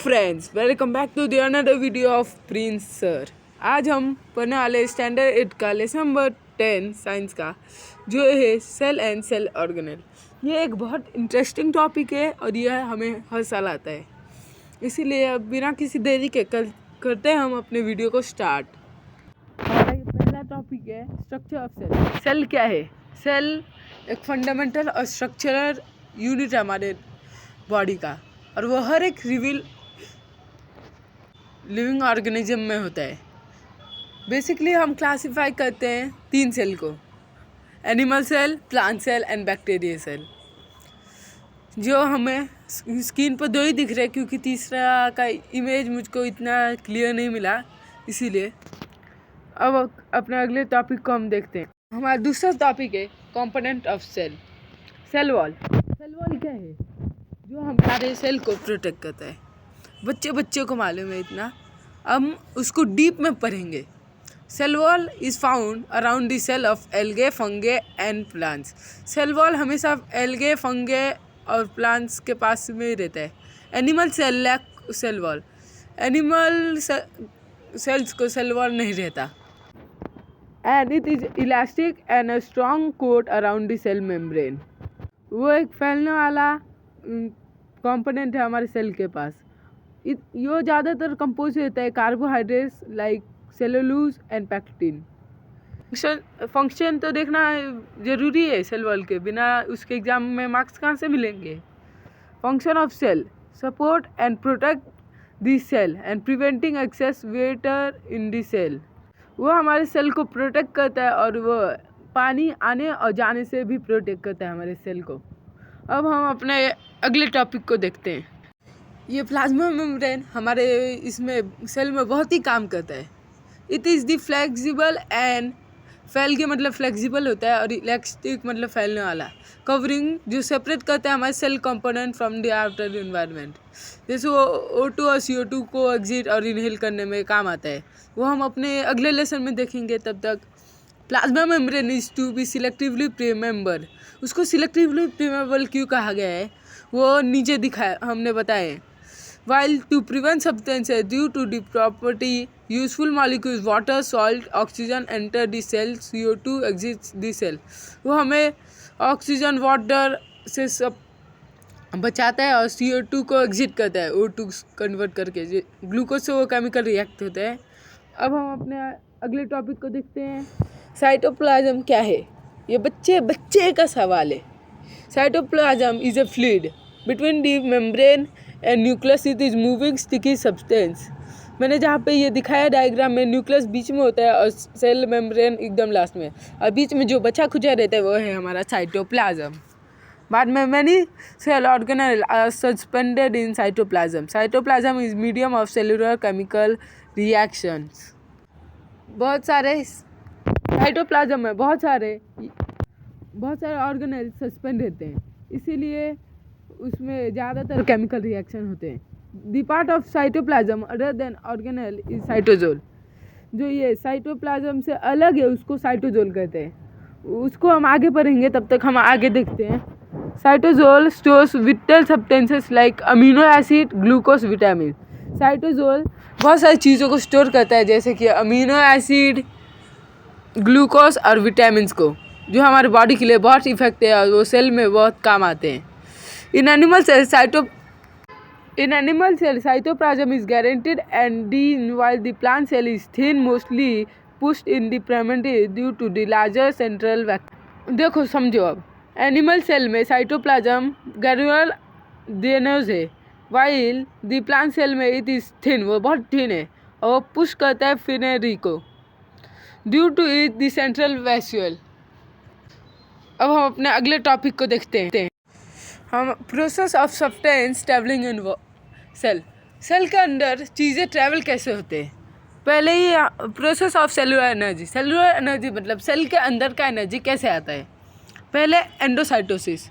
Friends, welcome back to the another video of Prince sir. आज हम पढ़ने वाले स्टैंडर्ड 8 का लेसन नंबर 10 साइंस का, जो है सेल एंड सेल ऑर्गेनेल। ये एक बहुत इंटरेस्टिंग टॉपिक है और यह हमें हर साल आता है। इसीलिए अब बिना किसी देरी के करते हैं हम अपने वीडियो को स्टार्ट। हमारा ये पहला टॉपिक है स्ट्रक्चर ऑफ सेल। सेल क्या है? सेल एक फंडामेंटल और स्ट्रक्चरल यूनिट है हमारे बॉडी का, और वो हर एक लिविंग ऑर्गेनिज्म में होता है। बेसिकली हम क्लासिफाई करते हैं 3 सेल को: animal cell, plant cell and bacteria cell. जो हमें स्क्रीन पर 2 ही दिख रहे हैं क्योंकि तीसरा का इमेज मुझको इतना क्लियर नहीं मिला, इसीलिए। अब अपने अगले टॉपिक को हम देखते हैं। हमारा दूसरा टॉपिक है component of cell. Cell wall. Cell wall क्या है? जो हमारे सेल को प्रोटेक्ट करता है। बच्चे को मालूम है इतना, हम उसको डीप में पढ़ेंगे। Cell wall is found around the cell of algae, fungi and plants. Cell wall हमेशा एल्गे, फंगे और प्लांट्स के पास में ही रहता है। Animal cell lack cell wall. Animal cells को सेल वॉल नहीं रहता। And it is elastic and a strong coat around the cell membrane. वो एक फैलने वाला कंपोनेंट है हमारे सेल के पास। ये ज़्यादातर कंपोज होता है carbohydrates like cellulose and pectin. Function तो देखना ज़रूरी है सेल वॉल के, बिना उसके एग्जाम में मार्क्स कहाँ से मिलेंगे। Function of cell: support and protect the cell and preventing excess water in the cell. वो हमारे सेल को प्रोटेक्ट करता है और वो पानी आने और जाने से भी प्रोटेक्ट करता है हमारे सेल को। अब हम अपने अगले टॉपिक को देखते हैं। ये प्लाज्मा मेम्ब्रेन हमारे इसमें सेल में बहुत ही काम करता है। It is the flexible and फैल के मतलब फ्लेक्सिबल होता है, और इलास्टिक मतलब फैलने वाला कवरिंग, जो सेपरेट करता है हमारे cell component from the outer environment. जैसे वो O2 और CO2 को एग्जिट और इनहेल करने में काम आता है। वो हम अपने अगले लेसन में देखेंगे। तब तक plasma membrane is to be selectively permeable. उसको सिलेक्टिवली प्रीमेम्बल क्यों कहा गया है वो नीचे दिखाया हमने बताया। While to prevent substances due to the property useful molecules water, salt, oxygen enter the cell, CO2 exits the cell। वो हमें ऑक्सीजन वाटर से सब बचाता है और CO2 को एग्जिट करता है, O2 कन्वर्ट करके ग्लूकोज से वो केमिकल रिएक्ट होता है। अब हम अपने अगले टॉपिक को देखते हैं। साइटोप्लाज्म क्या है? ये बच्चे का सवाल है। Cytoplasm is a fluid between the membrane and nucleus. It is moving sticky substance. मैंने जहाँ पे ये दिखाया डायग्राम में, न्यूक्लियस बीच में होता है और सेल मेम्ब्रेन एकदम लास्ट में, और बीच में जो बचा खुचा रहता है वो है हमारा साइटोप्लाज्म। बाद में many cell organelle are suspended in cytoplasm. Cytoplasm is medium of cellular chemical reactions. बहुत सारे साइटोप्लाज्म में बहुत सारे ऑर्गेनेल सस्पेंड रहते हैं, इसीलिए उसमें ज़्यादातर केमिकल रिएक्शन होते हैं। The part of cytoplasm other than organelle is cytosol. जो ये साइटोप्लाज्म से अलग है उसको साइटोजोल कहते हैं। उसको हम आगे पढ़ेंगे, तब तक हम आगे देखते हैं। Cytosol stores whittle substances like amino acid, glucose, vitamin. Cytosol बहुत सारी चीज़ों को स्टोर करता है, जैसे कि अमीनो एसिड, ग्लूकोज और विटामिन को, जो हमारे बॉडी के लिए बहुत इफेक्ट है और वो सेल में बहुत काम आते हैं। In animal cell, cytoplasm is guaranteed and while the plant cell is thin, mostly pushed in the perimeter due to the larger central vacuum। देखो समझो, अब एनिमल सेल में साइटोप्लाज्म ग्रेन्युलर डेनोज है, while the plant cell में it is thin, वो बहुत thin है और वो पुश करता है फिनेरी को due to it the central vacuole. अब हम अपने अगले टॉपिक को देखते हैं। हम process of substance travelling in cell. Cell के अंदर चीज़ें ट्रैवल कैसे होते हैं? पहले ही process of cellular energy. Cellular energy मतलब सेल के अंदर का एनर्जी कैसे आता है। पहले एंडोसाइटोसिस,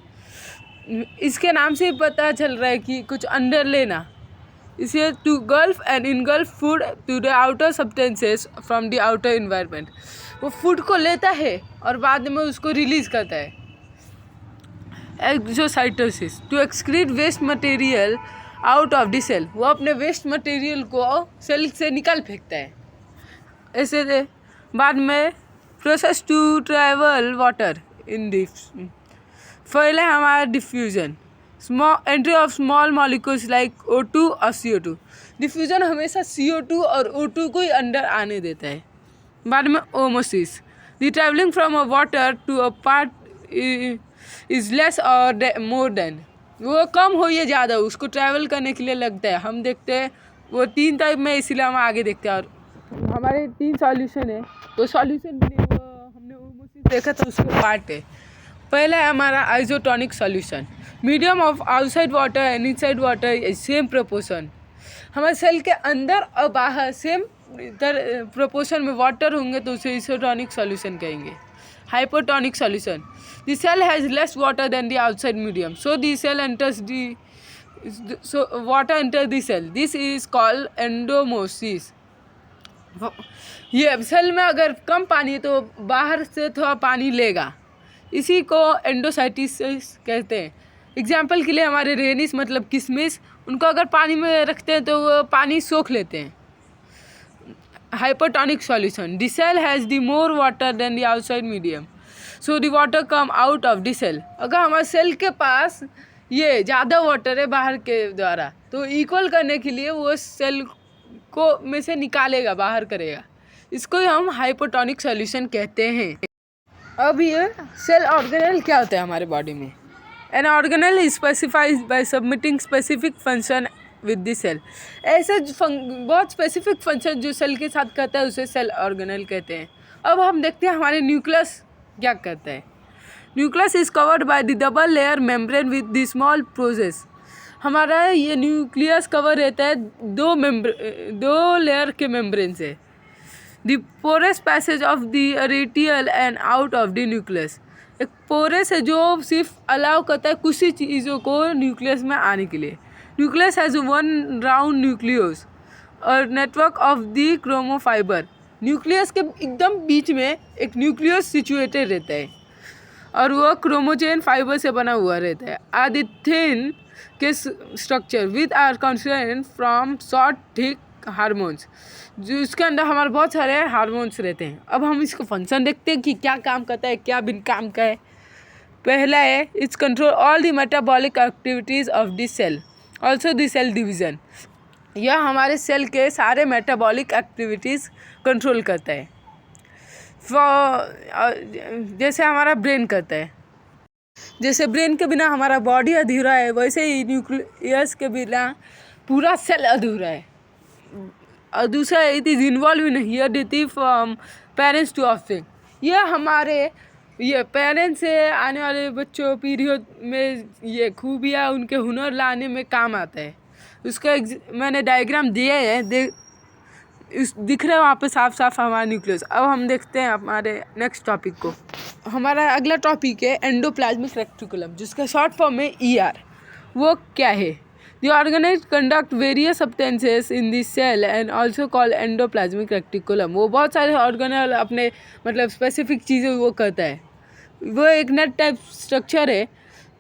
इसके नाम से ही पता चल रहा है कि कुछ अंदर लेना। इसे to gulf and engulf food to the outer substances from the outer environment. वो फूड को लेता है और बाद में उसको रिलीज़ करता है। Exocytosis, to excrete waste material out of the cell, वो अपने वेस्ट मटेरियल को सेल से निकाल फेंकता है। ऐसे बाद में process to travel water in this, पहले हमारा diffusion, small entry of small molecules like O2 और CO2। डिफ्यूज़न हमेशा CO2 और O2 को ही अंदर आने देता है। बाद में osmosis, the travelling from a water to a part is less और मोर देन, वो कम हो या ज़्यादा उसको ट्रैवल करने के लिए लगता है। हम देखते हैं वो 3 टाइप में, इसीलिए हम आगे देखते हैं। और हमारे 3 सॉल्यूशन है, तो सॉल्यूशन हमने ओमोसिस देखा तो उसके पार्ट है। पहला है हमारा isotonic solution, medium of outside water and inside water same proportion. हमारे सेल के अंदर और बाहर सेम प्रोपोर्शन में वाटर होंगे तो उसे आइसोटोनिक सॉल्यूशन कहेंगे। Hypotonic solution, the cell has less water than the outside medium, so the cell enters the water enter the cell, this is called endosmosis. ये सेल में अगर कम पानी है तो बाहर से थोड़ा पानी लेगा, इसी को एंडोसाइटिस कहते हैं। एग्जाम्पल के लिए हमारे रेनिस मतलब किशमिश, उनको अगर पानी में रखते हैं तो वो पानी सोख लेते हैं। Hypotonic solution, the cell has the more water than the outside medium, so the water come out of the cell. अगर हमारे सेल के पास ये ज़्यादा वाटर है बाहर के द्वारा, तो इक्वल करने के लिए वो सेल को में से निकालेगा, बाहर करेगा, इसको ही हम हाइपोटोनिक सॉल्यूशन कहते हैं। अब ये सेल ऑर्गेनेल क्या होता है हमारे बॉडी में? An organelle is specified by submitting specific function with the cell. ऐसे बहुत स्पेसिफिक फंक्शन जो सेल के साथ करता है उसे सेल ऑर्गेनेल कहते हैं। अब हम देखते हैं हमारे न्यूक्लियस क्या करता है। Nucleus is covered by the double layer membrane with the small pores. हमारा ये न्यूक्लियस कवर रहता है दो लेयर के मेम्ब्रेन से। The porous passage of the material and out of the nucleus, एक पोरस है जो सिर्फ अलाउ करता है कुछ ही चीज़ों को न्यूक्लियस में आने के लिए। Nucleus has one round nucleus और नेटवर्क ऑफ द क्रोमोफाइबर। न्यूक्लियस के एकदम बीच में एक न्यूक्लियस सिचुएटेड रहता है और वह क्रोमोजेन फाइबर से बना हुआ रहता है। आर द थिन के structure with are constraint from short thick hormones, जो इसके अंदर हमारे बहुत सारे हार्मोन्स रहते हैं। अब हम इसको फंक्शन देखते हैं कि क्या काम करता है, क्या बिन काम का है। पहला है it's control all the metabolic activities of the cell, also the cell division. यह हमारे सेल के सारे मेटाबॉलिक एक्टिविटीज़ कंट्रोल करता है। जैसे हमारा ब्रेन करता है, जैसे ब्रेन के बिना हमारा बॉडी अधूरा है, वैसे ही न्यूक्लियस के बिना पूरा सेल अधूरा है। और दूसरा it is involve in heredity from parents to offspring. यह हमारे ये पेरेंट्स से आने वाले बच्चों पीढ़ियों में ये खूबियाँ उनके हुनर लाने में काम आता है। उसका मैंने डायग्राम दिए हैं, दिख रहा है वहाँ पे साफ साफ हमारा न्यूक्लियस। अब हम देखते हैं हमारे नेक्स्ट टॉपिक को। हमारा अगला टॉपिक है एंडोप्लाज्मिक रेटिकुलम, जिसका शॉर्ट फॉर्म है ER। वो क्या है? The organelle conduct various substances in the cell and also called endoplasmic reticulum। वो बहुत सारे ऑर्गेनेल अपने मतलब स्पेसिफिक चीज़ें वो करता है। वो एक नेट टाइप स्ट्रक्चर है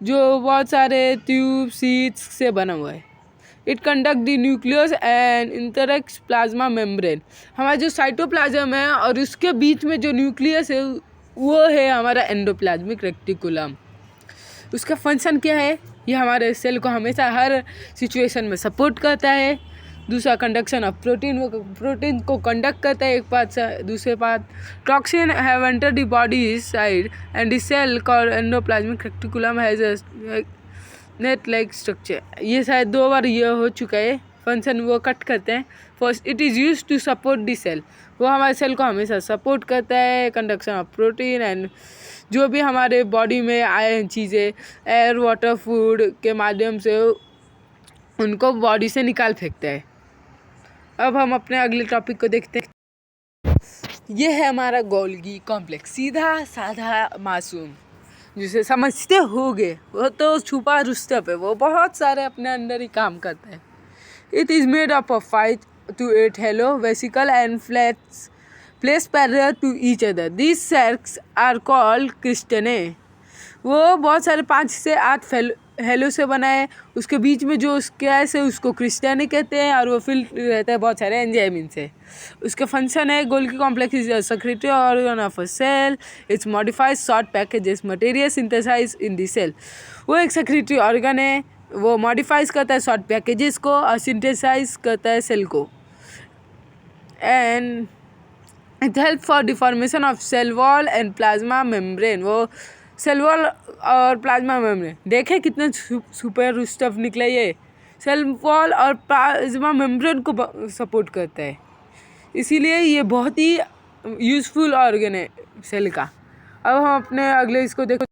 जो बहुत सारे ट्यूब सीट्स से बना हुआ है। It conduct the nucleus and interacts plasma membrane. हमारा जो साइटोप्लाज्म है और उसके बीच में जो न्यूक्लियस है वो है हमारा एंडोप्लाज्मिक रेटिकुलम। उसका फंक्शन क्या है? ये हमारे सेल को हमेशा हर सिचुएशन में सपोर्ट करता है। दूसरा कंडक्शन ऑफ प्रोटीन, वो प्रोटीन को कंडक्ट करता है एक पार्ट से दूसरे part. Toxin have enter the body side and the cell called endoplasmic reticulum has a net like structure. ये शायद 2 बार ये हो चुका है। फंक्शन वो कट करते हैं। First it is use to support the cell, वो हमारे सेल को हमेशा सपोर्ट करता है। कंडक्शन ऑफ प्रोटीन एंड जो भी हमारे बॉडी में आए चीज़ें एयर वाटर फूड के माध्यम से उनको बॉडी से निकाल फेंकता है। अब हम अपने अगले टॉपिक को देखते हैं। ये है हमारा गोल्गी कॉम्प्लेक्स, सीधा साधा मासूम जिसे समझते होगे, वो तो छुपा रुस्तम है, वो बहुत सारे अपने अंदर ही काम करता है। It is made up of 5 to 8 hollow vesicle and flats placed parallel to each other. These sacs are called cristae। वो बहुत सारे 5 से 8 हेलो से बना है, उसके बीच में जो गैस है उसको क्रिस्टल कहते हैं, और वो फिल रहता है बहुत सारे एंजाइमिन से। उसके फंक्शन है, Golgi complex is a secretary organ of a cell, it's modifies short packages material synthesize in the cell. वो एक सेक्रेटरी ऑर्गन है, वो मॉडिफाइज करता है शॉर्ट पैकेजेस को और सिंथेसाइज करता है सेल को। And it help for deformation of cell wall and plasma membrane. वो सेल वॉल और प्लाज्मा मेम्ब्रेन देखे कितने सुपर स्टफ निकला, ये सेल वॉल और प्लाज्मा मेम्ब्रेन को सपोर्ट करता है, इसीलिए ये बहुत ही यूज़फुल ऑर्गन है सेल का। अब हम अपने अगले इसको देखो,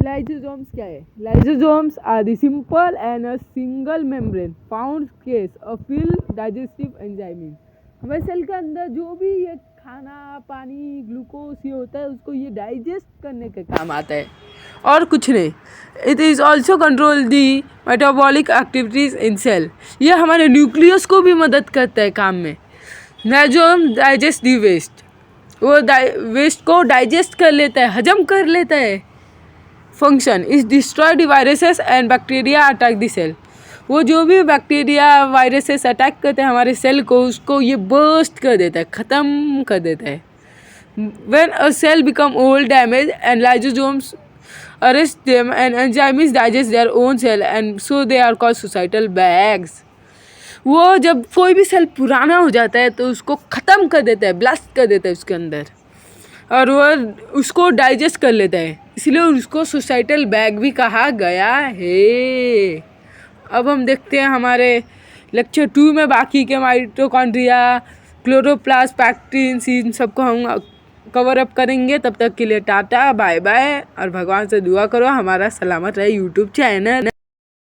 लाइसोसोम्स क्या है। Lysosomes are the simple and a single membrane found case of fill digestive enzyme. हमारे सेल के अंदर जो भी ये खाना, पानी, ग्लूकोज ये होता है, उसको ये डाइजेस्ट करने के काम आता है और कुछ नहीं। It is also control the metabolic activities in cell. ये हमारे न्यूक्लियस को भी मदद करता है काम में। लाइसोसोम डाइजेस्ट दी वेस्ट, वो वेस्ट को डाइजेस्ट कर लेता है, हजम कर लेता है। Function is destroy the viruses and bacteria attack the cell. वो जो भी बैक्टीरिया वायरसेस अटैक करते हैं हमारे सेल को, उसको ये बर्स्ट कर देता है, ख़त्म कर देता है। When a cell become old damage and lysosomes arrest them and enzymes digest their own cell and so they are called societal bags. वो जब कोई भी सेल पुराना हो जाता है तो उसको ख़त्म कर देता है, ब्लास्ट कर देता है उसके अंदर, और वो उसको डाइजेस्ट कर लेता है, इसलिए उसको सोसाइटल बैग भी कहा गया है। अब हम देखते हैं हमारे लेक्चर 2 में बाकी के माइटोकॉन्ड्रिया, क्लोरोप्लास्ट, पैक्टिन, इन सबको हम कवर अप करेंगे। तब तक के लिए टाटा, बाय बाय, और भगवान से दुआ करो हमारा सलामत रहे यूट्यूब चैनल।